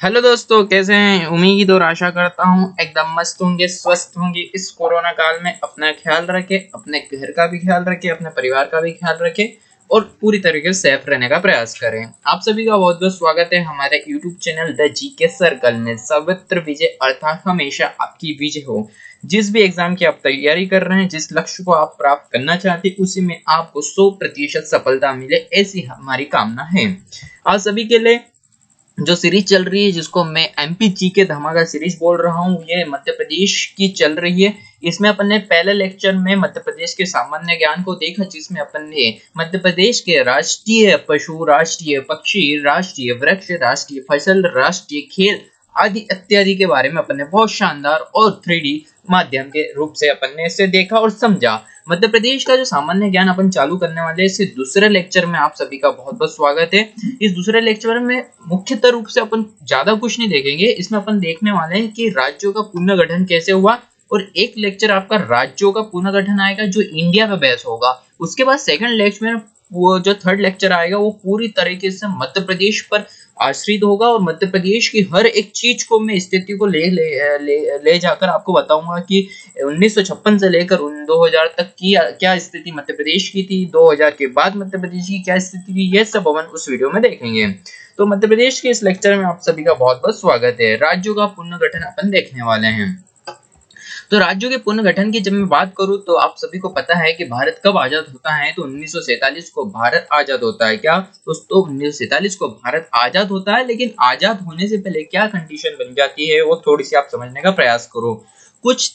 Hello दोस्तों, कैसे हैं? उम्मीद और आशा करता हूँ एकदम मस्त होंगे, स्वस्थ होंगे। इस कोरोना काल में अपना ख्याल रखें, अपने घर का भी ख्याल रखें, अपने परिवार का भी ख्याल रखें और पूरी तरीके से सेफ रहने का प्रयास करें। आप सभी का बहुत बहुत स्वागत है हमारे YouTube channel the GK circle में। सर्वत्र विजय अर्थात हमेशा आपकी विजय हो। जिस भी एग्जाम की आप तैयारी कर रहे हैं, जिस लक्ष्य को आप प्राप्त करना चाहते हैं, उसी में आपको 100% सफलता मिले, ऐसी हमारी कामना है। आप सभी के लिए जो सीरीज चल रही है, जिसको मैं एमपी जी के धमाका सीरीज बोल रहा हूँ, ये मध्य प्रदेश की चल रही है। इसमें अपन ने पहले लेक्चर में मध्य प्रदेश के सामान्य ज्ञान को देखा, जिसमें अपन ने मध्य प्रदेश के राष्ट्रीय पशु, राष्ट्रीय पक्षी, राष्ट्रीय वृक्ष, राष्ट्रीय फसल, राष्ट्रीय खेल आदि इत्यादि के बारे में अपन ने बहुत शानदार और 3D माध्यम के रूप से अपन ने इसे देखा और समझा। मध्य प्रदेश का जो सामान्य ज्ञान अपन चालू करने वाले हैं, इससे दूसरे लेक्चर में आप सभी का बहुत बहुत स्वागत है। इस दूसरे लेक्चर में मुख्यतः रूप से अपन ज्यादा कुछ नहीं देखेंगे। इसमें अपन देखने वाले हैं कि राज्यों का पुनर्गठन कैसे हुआ, और एक लेक्चर आपका राज्यों का पुनर्गठन आएगा जो इंडिया पे बेस होगा। उसके बाद सेकंड लेक्चर में वो जो थर्ड लेक्चर आएगा वो पूरी तरीके से मध्य प्रदेश पर आश्रित होगा, और मध्य प्रदेश की हर एक चीज को मैं स्थिति को ले जाकर आपको बताऊंगा कि 1956 से लेकर 2000 तक की क्या स्थिति मध्य प्रदेश की थी, 2000 के बाद मध्य प्रदेश की क्या स्थिति थी, ये सब अपन उस वीडियो में देखेंगे। तो मध्य प्रदेश के इस लेक्चर में आप सभी का बहुत बहुत स्वागत है। राज्यों का पुनर्गठन अपन देखने वाले हैं। तो राज्यों के पुनर्गठन की जब मैं बात करूं, तो आप सभी को पता है कि भारत कब आजाद होता है। तो 1947 को भारत आजाद होता है। क्या दोस्तों, 1947 को भारत आजाद होता है, लेकिन आजाद होने से पहले क्या कंडीशन बन जाती है वो थोड़ी सी आप समझने का प्रयास करो। कुछ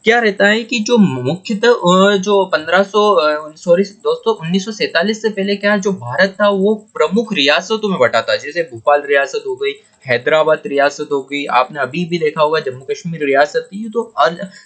क्या रहता है कि जो मुख्यतः जो 1947 से पहले क्या जो भारत था वो प्रमुख रियासतों में बटा था। जैसे भोपाल रियासत हो गई, हैदराबाद रियासत हो गई, आपने अभी भी देखा होगा जम्मू कश्मीर रियासत थी। तो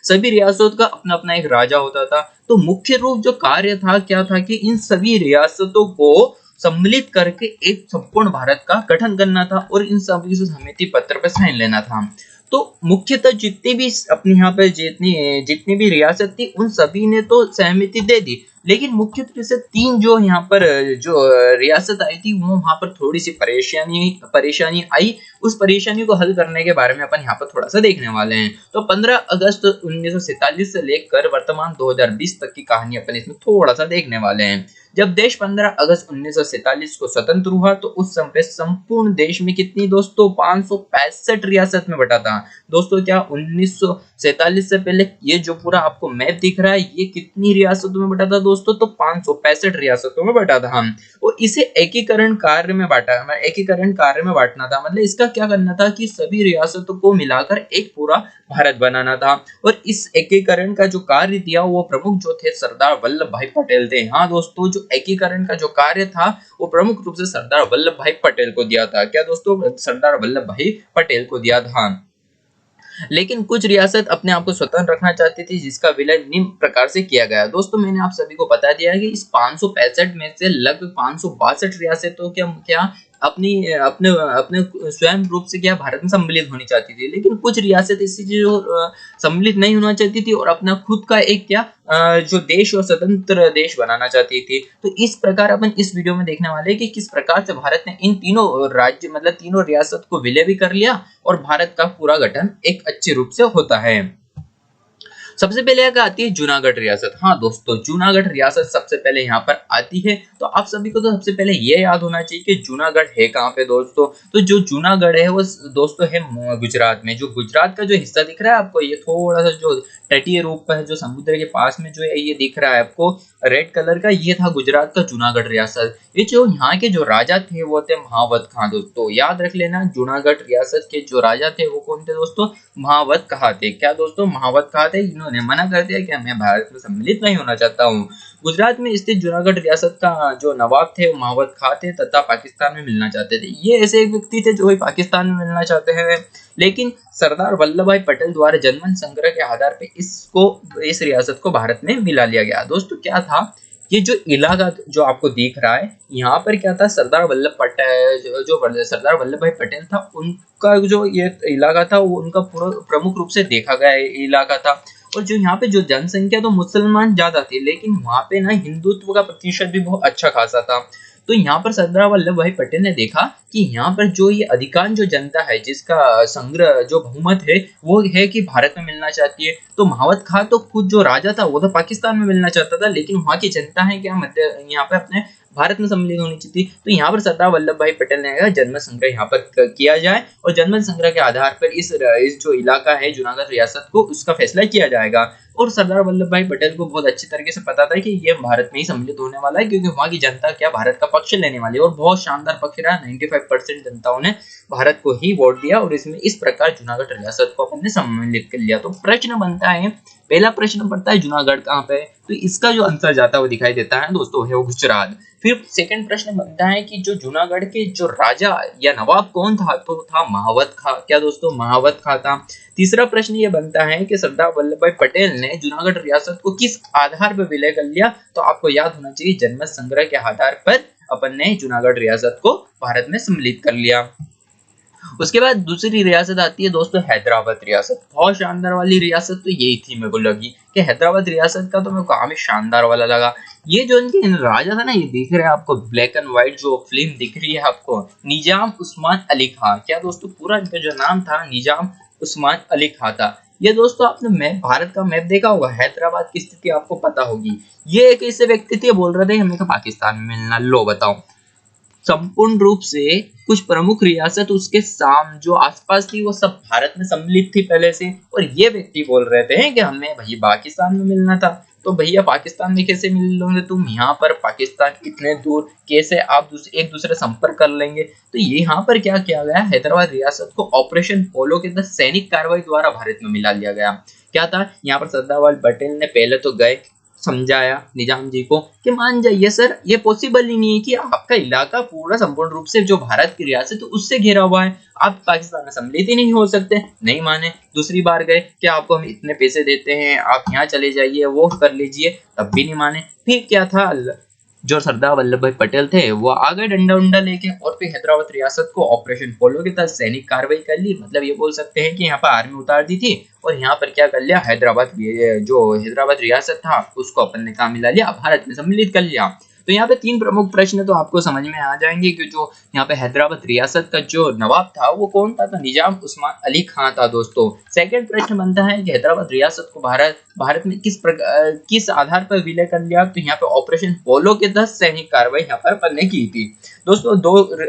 सभी रियासतों का अपना अपना एक राजा होता था। तो मुख्य रूप जो कार्य था क्या था कि इन सभी रियासतों को सम्मिलित करके एक संपूर्ण भारत का गठन करना था, और इन सभी से सहमति पत्र पर साइन लेना था। तो मुख्यतः जितनी भी अपने यहाँ पे जितनी जितनी भी रियासत थी, उन सभी ने तो सहमति दे दी, लेकिन मुख्य रूप से तीन जो यहाँ पर जो रियासत आई थी, वो वहां पर थोड़ी सी परेशानी आई। उस परेशानी को हल करने के बारे में अपन यहाँ पर थोड़ा सा देखने वाले हैं। तो 15 अगस्त 1947 से लेकर वर्तमान 2020 तक की कहानी अपन इसमें थोड़ा सा देखने वाले हैं। जब देश 15 अगस्त 1947 को स्वतंत्र हुआ, तो उस समय संपूर्ण देश में कितनी दोस्तों 565 रियासत में बटा था। दोस्तों, क्या 1947 से पहले ये जो पूरा आपको मैप दिख रहा है, ये कितनी रियासतों में बटा था दोस्तों? तो 565 रियासतों में बटा था। और इसे एकीकरण कार्य में बांटना था। मतलब इसका क्या करना था कि सभी रियासतों को मिलाकर एक पूरा भारत बनाना था। और इस एकीकरण का जो कार्य दिया, वो प्रमुख जो थे सरदार वल्लभ भाई पटेल थे। हाँ दोस्तों, जो एकीकरण का जो कार्य था वो प्रमुख रूप से सरदार वल्लभ भाई पटेल को दिया था। क्या दोस्तों? सरदार वल्लभ भाई पटेल को दिया था। लेकिन कुछ रियासत अपने आप को स्वतंत्र रखना चाहती थी, जिसका विलय निम्न प्रकार से किया गया। दोस्तों, मैंने आप सभी को बता दिया कि इस 565 में से लगभग 562 रियासतों क्या अपनी अपने अपने स्वयं रूप से क्या भारत में सम्मिलित होनी चाहती थी, लेकिन कुछ रियासत ऐसी जो सम्मिलित नहीं होना चाहती थी और अपना खुद का एक जो देश और स्वतंत्र देश बनाना चाहती थी। तो इस प्रकार अपन इस वीडियो में देखने वाले हैं कि किस प्रकार से भारत ने इन तीनों राज्य मतलब तीनों रियासत को विलय भी कर लिया, और भारत का पूरा गठन एक अच्छे रूप से होता है। सबसे पहले आती है जूनागढ़ रियासत। हाँ दोस्तों, जूनागढ़ रियासत सबसे पहले यहाँ पर आती है। तो आप सभी को तो सबसे पहले ये याद होना चाहिए कि जूनागढ़ है कहाँ पे दोस्तों। तो जो जूनागढ़ है वो दोस्तों है गुजरात में। जो गुजरात का जो हिस्सा दिख रहा है आपको, ये थोड़ा सा जो तटीय रूप है, जो समुद्र के पास में जो है ये दिख रहा है आपको रेड कलर का, ये था गुजरात का जूनागढ़ रियासत। ये जो यहाँ के जो राजा थे वो थे महावत खां। दोस्तों याद रख लेना, जूनागढ़ रियासत के जो राजा थे वो कौन थे दोस्तों? महावत खां थे। क्या दोस्तों? महावत खां थे। इन्होंने मना कर दिया कि मैं भारत में सम्मिलित नहीं होना चाहता हूँ। गुजरात में स्थित जूनागढ़ रियासत का जो नवाब थे वो महावत खां थे, तथा पाकिस्तान में मिलना चाहते थे। ये ऐसे एक व्यक्ति थे जो पाकिस्तान में मिलना चाहते हैं, लेकिन सरदार वल्लभ भाई पटेल द्वारा जनमत संग्रह के आधार पर इस रियासत को भारत में मिला लिया गया। दोस्तों क्या था, ये जो इलाका जो आपको दिख रहा है यहाँ पर क्या था, सरदार वल्लभ पटेल जो सरदार वल्लभ भाई पटेल था, उनका जो ये इलाका था वो उनका पूरा प्रमुख रूप से देखा गया इलाका था। और जो यहाँ पे जो जनसंख्या तो मुसलमान ज्यादा थी, लेकिन वहाँ पे ना हिंदुत्व का प्रतिशत भी बहुत अच्छा खासा था। तो यहाँ पर सरदार वल्लभ भाई पटेल ने देखा कि यहाँ पर जो ये अधिकांश जो जनता है जिसका संग्रह जो बहुमत है वो है कि भारत में मिलना चाहती है। तो महावत खां तो खुद जो राजा था वो तो पाकिस्तान में मिलना चाहता था, लेकिन वहाँ की जनता है क्या मध्य यहाँ पे अपने भारत में सम्मिलित होनी चाहिए थी। तो यहाँ पर सरदार वल्लभ भाई पटेल ने कहा जनमत संग्रह यहाँ पर किया जाए और जनमत संग्रह के आधार पर इस जो इलाका है जूनागढ़ रियासत को उसका फैसला किया जाएगा। और सरदार वल्लभ भाई पटेल को बहुत अच्छी तरीके से पता था कि ये भारत में ही सम्मिलित होने वाला है, क्योंकि वहाँ की जनता क्या भारत का पक्ष लेने वाली है। और बहुत शानदार पक्ष रहा, 95% जनताओं ने भारत को ही वोट दिया और इसमें इस प्रकार जूनागढ़ रियासत को अपन ने सम्मिलित कर लिया। तो प्रश्न बनता है, पहला प्रश्न पड़ता है जूनागढ़ कहाँ पे है, तो इसका जो आंसर जाता हुआ दिखाई देता है दोस्तों है वो गुजरात। फिर सेकंड प्रश्न बनता है कि जो जूनागढ़ के जो राजा या नवाब कौन था, तो था महावत खां। क्या दोस्तों, महावत खां था। तीसरा प्रश्न ये बनता है कि सरदार वल्लभ भाई पटेल ने जूनागढ़ रियासत को किस आधार पर विलय कर लिया, तो आपको याद होना चाहिए जनमत संग्रह के आधार पर अपन ने जूनागढ़ रियासत को भारत में सम्मिलित कर लिया। उसके बाद दूसरी रियासत आती है दोस्तों हैदराबाद रियासत। बहुत शानदार वाली रियासत तो यही थी, मेरे को लगी कि हैदराबाद रियासत का तो मेरे को काफी शानदार वाला लगा। ये जो इनके राजा था ना, ये दिख रहे हैं आपको ब्लैक एंड व्हाइट जो फिल्म दिख रही है आपको, निजाम उस्मान अली खां। क्या दोस्तों, पूरा इनका जो नाम था निजाम उस्मान अली खां था। ये दोस्तों आपने मैप, भारत का मैप देखा होगा, हैदराबाद की स्थिति आपको पता होगी। ये एक ऐसे व्यक्ति थे बोल रहे थे हमें तो पाकिस्तान में मिलना, लो बताओ। संपूर्ण रूप से कुछ प्रमुख रियासत उसके साम जो आसपास थी वो सब भारत में सम्मिलित थी पहले से, और ये व्यक्ति बोल रहे थे कि हमें भाई पाकिस्तान में मिलना था। तो भैया पाकिस्तान में कैसे मिल लोगे तुम, यहाँ पर पाकिस्तान इतने दूर, कैसे आप एक दूसरे संपर्क कर लेंगे। तो यहाँ पर क्या किया गया, हैदराबाद रियासत को ऑपरेशन पोलो के तहत सैनिक कार्रवाई द्वारा भारत में मिला लिया गया। क्या था, यहाँ पर सरदार वल्लभ पटेल ने पहले तो गए, समझाया निजाम जी को कि मान जाइए सर, ये पॉसिबल ही नहीं है कि आपका इलाका पूरा संपूर्ण रूप से जो भारत की रियासत है उससे घिरा हुआ है, आप पाकिस्तान में सम्मिलित ही नहीं हो सकते। नहीं माने। दूसरी बार गए कि आपको हम इतने पैसे देते हैं, आप यहाँ चले जाइए, वो कर लीजिए, तब भी नहीं माने। फिर क्या था, जो सरदार वल्लभ भाई पटेल थे वो आ गए डंडा उंडा लेके, और फिर हैदराबाद रियासत को ऑपरेशन पोलो के तहत सैनिक कार्रवाई कर ली। मतलब ये बोल सकते हैं कि यहाँ पर आर्मी उतार दी थी और यहाँ पर क्या कर लिया, हैदराबाद रियासत था उसको अपन ने काम मिला लिया, भारत में सम्मिलित कर लिया। तो यहाँ पे तीन प्रमुख प्रश्न तो आपको समझ में आ जाएंगे कि जो यहाँ पे हैदराबाद रियासत का जो नवाब था वो कौन था, तो निजाम उस्मान अली खां था दोस्तों। सेकंड प्रश्न बनता है कि हैदराबाद रियासत को भारत में किस आधार पर विलय कर लिया, तो यहाँ पे ऑपरेशन पोलो के तहत सैनिक कार्रवाई यहाँ पर अपन ने की थी दोस्तों।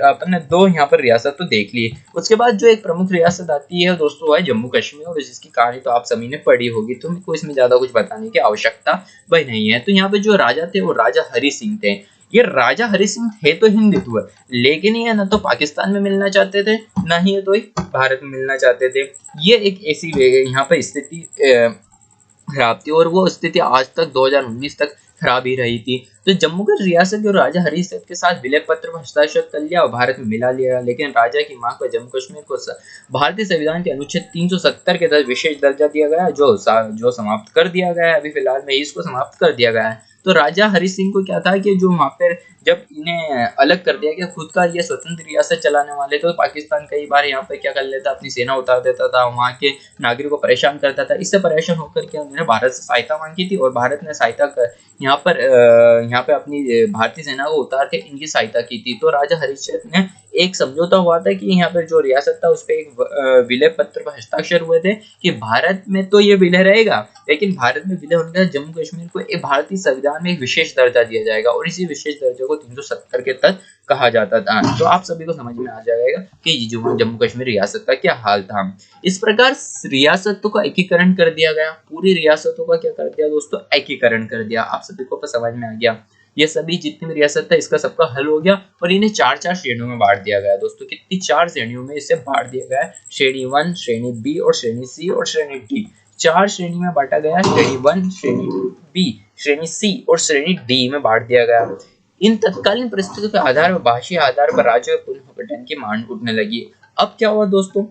अपन ने दो यहाँ पर रियासत तो देख ली। उसके बाद जो एक प्रमुख रियासत आती है दोस्तों वो है जम्मू कश्मीर, और जिसकी कहानी तो आप सभी ने पढ़ी होगी, तो मेरे को इसमें ज्यादा कुछ बताने की आवश्यकता भाई नहीं है। तो यहाँ पे जो राजा थे वो राजा हरि सिंह थे। ये राजा हरि सिंह थे तो हिंदुत्व, लेकिन ये ना तो पाकिस्तान में मिलना चाहते थे, ना ही तो भारत में मिलना चाहते थे। ये एक ऐसी यहाँ पर स्थिति खराब थी, और वो स्थिति आज तक 2019 तक खराब ही रही थी। तो जम्मू कश्मीर रियासत जो राजा हरि सिंह के साथ विलय पत्र पर हस्ताक्षर कर लिया और भारत में मिला लिया, लेकिन राजा की मांग पर जम्मू कश्मीर को भारतीय संविधान के अनुच्छेद 370 के तहत विशेष दर्जा दिया गया, जो समाप्त कर दिया गया है। अभी फिलहाल में इसको समाप्त कर दिया गया है। तो राजा हरि सिंह को क्या था कि जो वहां पर जब इन्हें अलग कर दिया गया, खुद का ये स्वतंत्र रियासत चलाने वाले, तो पाकिस्तान कई बार यहाँ पे क्या कर लेता, अपनी सेना उतार देता था, वहाँ के नागरिकों को परेशान करता था। इससे परेशान होकर के उन्होंने भारत से सहायता मांगी थी, और भारत ने सहायता यहाँ पे अपनी भारतीय सेना को उतार के इनकी सहायता की थी। तो राजा हरिश्चंद्र ने एक समझौता हुआ था कि यहाँ पर जो रियासत था उस पर एक विलय पत्र पर हस्ताक्षर हुए थे कि भारत में तो ये विलय रहेगा, लेकिन भारत में विलय होने के बाद जम्मू कश्मीर को एक भारतीय संविधान में एक विशेष दर्जा दिया जाएगा, और इसी विशेष दर्जे को 370 के तहत कहा जाता था। तो आप सभी को समझ में आ जाएगा कि जम्मू कश्मीर रियासत का क्या हाल था। इस प्रकार रियासतों का एकीकरण कर दिया गया, पूरी रियासतों का क्या कर दिया दोस्तों, एकीकरण कर दिया। आप सभी को समझ में आ गया, ये सभी जितनी भी रियासत था इसका सबका हल हो गया, और इन्हें 4-4 श्रेणियों में बांट दिया गया दोस्तों। कितनी 4 श्रेणियों में इसे बांट दिया गया, श्रेणी 1, श्रेणी बी और श्रेणी सी और श्रेणी डी। 4 श्रेणी में बांटा गया, श्रेणी 1, श्रेणी बी, श्रेणी सी और श्रेणी डी में बांट दिया गया। इन तत्कालीन परिस्थितियों के आधार पर, भाषीय आधार पर राज्यों के पुनर्गठन की मांग उठने लगी। अब क्या हुआ दोस्तों,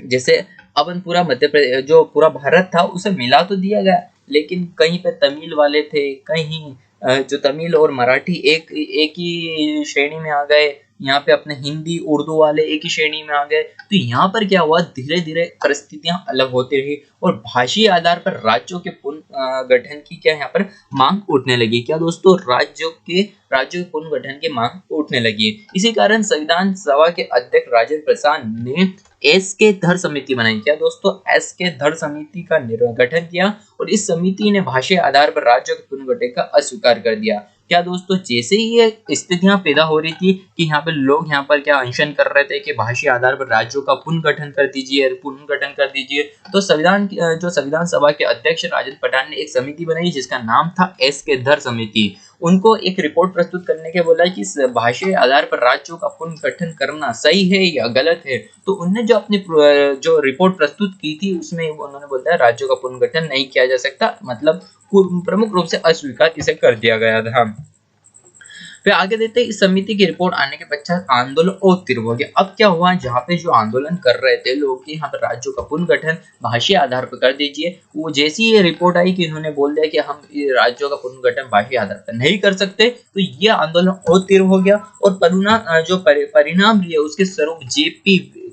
जैसे अपन पूरा मध्य प्रदेश जो पूरा भारत था उसे मिला तो दिया गया, लेकिन कहीं पे तमिल वाले थे, कहीं जो तमिल और मराठी एक ही श्रेणी में आ गए, यहाँ पे अपने हिंदी उर्दू वाले एक ही श्रेणी में आ गए। तो यहाँ पर क्या हुआ, धीरे धीरे परिस्थितियां अलग होती रही और भाषीय आधार पर राज्यों के पुनर्गठन की क्या यहाँ पर मांग उठने लगी। क्या दोस्तों, राज्यों के पुनर्गठन की मांग उठने लगी। इसी कारण संविधान सभा के अध्यक्ष राजेंद्र प्रसाद ने एस के धर समिति बनाई। क्या दोस्तों, एस के धर समिति का गठन किया और इस समिति ने भाषीय आधार पर राज्यों के पुनर्गठन का अस्वीकार कर दिया। क्या दोस्तों, जैसे ही ये स्थितियां पैदा हो रही थी कि यहाँ पे लोग यहाँ पर क्या अनशन कर रहे थे कि भाषीय आधार पर राज्यों का पुनर्गठन कर दीजिए, पुनर्गठन कर दीजिए, तो संविधान सभा के अध्यक्ष राजेंद्र प्रसाद ने एक समिति बनाई जिसका नाम था एस के धर समिति। उनको एक रिपोर्ट प्रस्तुत करने के बोला कि भाषीय आधार पर राज्यों का पुनर्गठन करना सही है या गलत है। तो उन्होंने जो अपनी जो रिपोर्ट प्रस्तुत की थी उसमें उन्होंने बोला राज्यों का पुनर्गठन नहीं किया जा सकता, मतलब प्रमुख रूप से अस्वीकार इसे कर दिया गया था। फिर आगे देते इस समिति की रिपोर्ट आने के पश्चात आंदोलन और तीव्र हो गया। अब क्या हुआ, जहाँ पे जो आंदोलन कर रहे थे लोग कि यहाँ पर राज्यों का पुनर्गठन भाषीय आधार पर कर दीजिए, वो जैसी ये रिपोर्ट आई कि इन्होंने बोल दिया कि हम राज्यों का पुनर्गठन भाषीय आधार पर नहीं कर सकते, तो ये आंदोलन और तीव्र हो गया और परिणाम रही उसके स्वरूप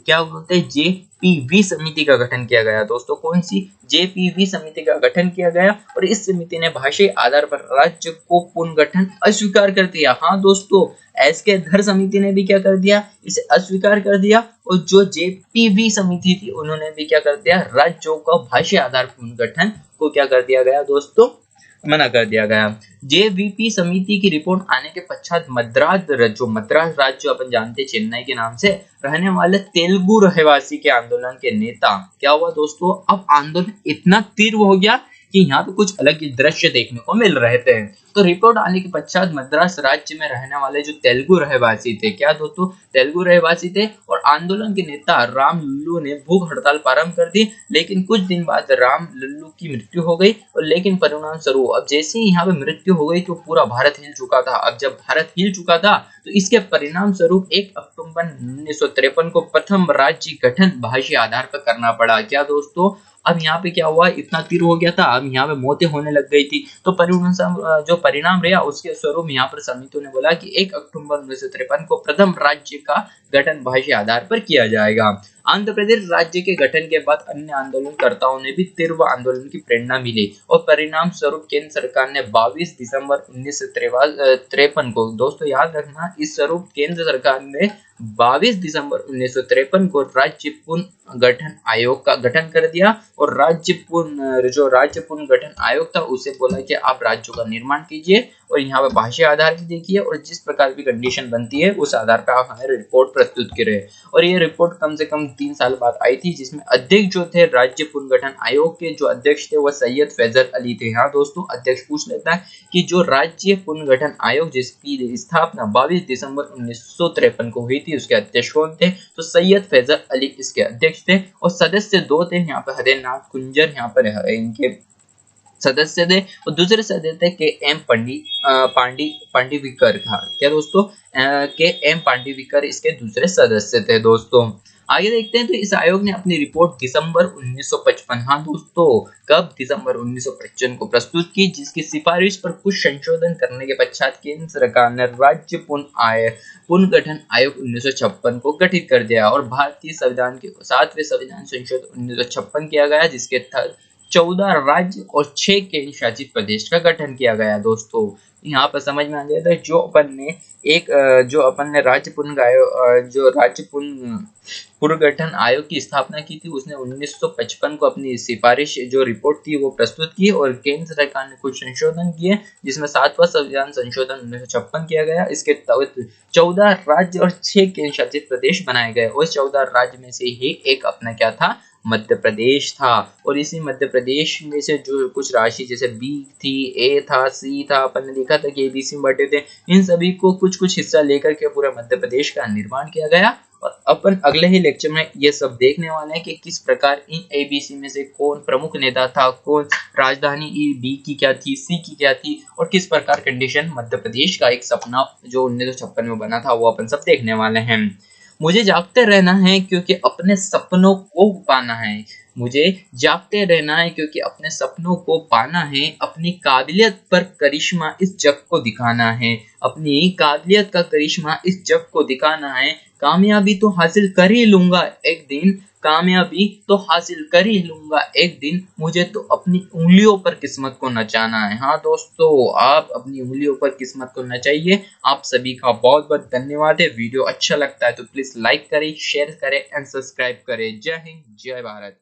जेपीवी समिति का गठन किया गया। दोस्तों, कौन सी जेपीवी समिति का गठन किया गया और इस समिति ने भाषाई आधार पर राज्य को पुनर्गठन अस्वीकार कर दिया। हाँ दोस्तों, एस के धर समिति ने भी क्या कर दिया, इसे अस्वीकार कर दिया और जो जेपीवी समिति थी उन्होंने भी क्या कर दिया, राज्यों का भाषाई आधार पुनर्गठन को क्या कर दिया गया दोस्तों, मना कर दिया गया। जेवीपी समिति की रिपोर्ट आने के पश्चात मद्रास राज्य अपन जानते हैं चेन्नई के नाम से रहने वाले तेलुगु रहवासी के आंदोलन के नेता, क्या हुआ दोस्तों, अब आंदोलन इतना तीव्र हो गया कि यहाँ पे कुछ अलग ही दृश्य देखने को मिल रहे थे। तो रिपोर्ट आने के पश्चात मद्रास राज्य में रहने वाले जो तेलुगु रहवासी थे, क्या दोस्तों, तेलुगु रहवासी थे और आंदोलन के नेता राम लल्लू ने भूख हड़ताल प्रारंभ कर दी। लेकिन कुछ दिन बाद राम लल्लू की मृत्यु हो गई और लेकिन परिणाम स्वरूप अब जैसे ही यहाँ पे मृत्यु हो गई तो पूरा भारत हिल चुका था। अब जब भारत हिल चुका था तो इसके परिणाम स्वरूप 1 अक्टूबर 1953 को प्रथम राज्य गठन भाषीय आधार पर करना पड़ा। क्या दोस्तों, अब यहाँ पे क्या हुआ, इतना तीव्र हो गया था, अब यहाँ पे मौतें होने लग गई थी। तो जो परिणाम रहा उसके स्वरूप यहाँ पर समितियों ने बोला कि 1 अक्टूबर 1953 को प्रथम राज्य का गठन भाषीय आधार पर किया जाएगा। आंध्र प्रदेश राज्य के गठन के बाद अन्य आंदोलनकर्ताओं ने भी तीव्र आंदोलन की प्रेरणा मिली और परिणाम स्वरूप केंद्र सरकार ने 22 दिसंबर 1953 को, दोस्तों याद रखना, इस स्वरूप केंद्र सरकार ने 22 दिसंबर 1953 को राज्य पुनर्गठन आयोग का गठन कर दिया और राज्य पुनर्गठन आयोग था उसे बोला कि आप राज्यों का निर्माण कीजिए और यहाँ पे भाषीय आधार भी देखिए और जिस प्रकार की कंडीशन बनती है उस आधार पर आप हमें रिपोर्ट प्रस्तुत करें। और ये रिपोर्ट कम से कम 3 साल बाद आई थी, जिसमें अध्यक्ष जो थे राज्य पुनर्गठन आयोग के जो अध्यक्ष थे वह सैयद फैजल अली थे। हाँ दोस्तों, अध्यक्ष पूछ लेता है कि जो राज्य पुनर्गठन आयोग जिसकी स्थापना 22 दिसंबर 1953 को हुई थी उसके अध्यक्ष कौन थे, तो सैयद फैजल अली इसके अध्यक्ष थे और सदस्य 2 थे, यहाँ पर हरिनाथ कुंजर यहाँ पर इनके सदस्य थे और दूसरे सदस्य थे के एम पांडिविकर था। क्या दोस्तों, के एम पांडिविकर इसके दूसरे सदस्य थे। दोस्तों आगे देखते हैं, तो इस आयोग ने अपनी रिपोर्ट दिसंबर 1955, हाँ दोस्तों कब, दिसंबर 1955 को प्रस्तुत की, जिसकी सिफारिश पर कुछ संशोधन करने के पश्चात केंद्र सरकार ने राज्य पुनर्गठन आयोग 1956 को गठित कर दिया और भारतीय संविधान के 7वें संविधान संशोधन 1956 किया गया, जिसके तहत 14 राज्य और 6 केंद्र शासित प्रदेश का गठन किया गया। दोस्तों यहाँ पर समझ में आ जाता है, जो अपन ने राज्य पुनर्गठन आयोग की स्थापना की थी उसने 1955 को अपनी सिफारिश जो रिपोर्ट थी वो प्रस्तुत की और केंद्र सरकार ने कुछ संशोधन किए, जिसमें 7वां संविधान संशोधन 1956 किया गया। इसके तहत 14 राज्य और 6 केंद्र शासित प्रदेश बनाए गए और 14 राज्य में से ही एक अपना क्या था, मध्य प्रदेश था। और इसी मध्य प्रदेश में से जो कुछ राशि जैसे बी थी, ए था, सी था, अपन ने देखा था कि एबीसी बटे थे, इन सभी को कुछ कुछ हिस्सा लेकर के पूरे मध्य प्रदेश का निर्माण किया गया। और अपन अगले ही लेक्चर में ये सब देखने वाले हैं कि किस प्रकार इन एबीसी में से कौन प्रमुख नेता था, कौन राजधानी बी की क्या थी, सी की क्या थी और किस प्रकार कंडीशन मध्य प्रदेश का एक सपना जो 1956 में बना था वो अपन सब देखने वाले हैं। मुझे जागते रहना है क्योंकि अपने सपनों को पाना है। मुझे जागते रहना है, क्योंकि अपने सपनों को पाना है, अपनी काबिलियत पर करिश्मा इस जग को दिखाना है, अपनी काबिलियत का करिश्मा इस जग को दिखाना है। कामयाबी तो हासिल कर ही लूंगा एक दिन, कामयाबी तो हासिल कर ही लूंगा एक दिन, मुझे तो अपनी उंगलियों पर किस्मत को नचाना है। हाँ दोस्तों, आप अपनी उंगलियों पर किस्मत को नचाइए। आप सभी का बहुत बहुत धन्यवाद है। वीडियो अच्छा लगता है तो प्लीज लाइक करें, शेयर करें एंड सब्सक्राइब करें। जय हिंद, जय भारत।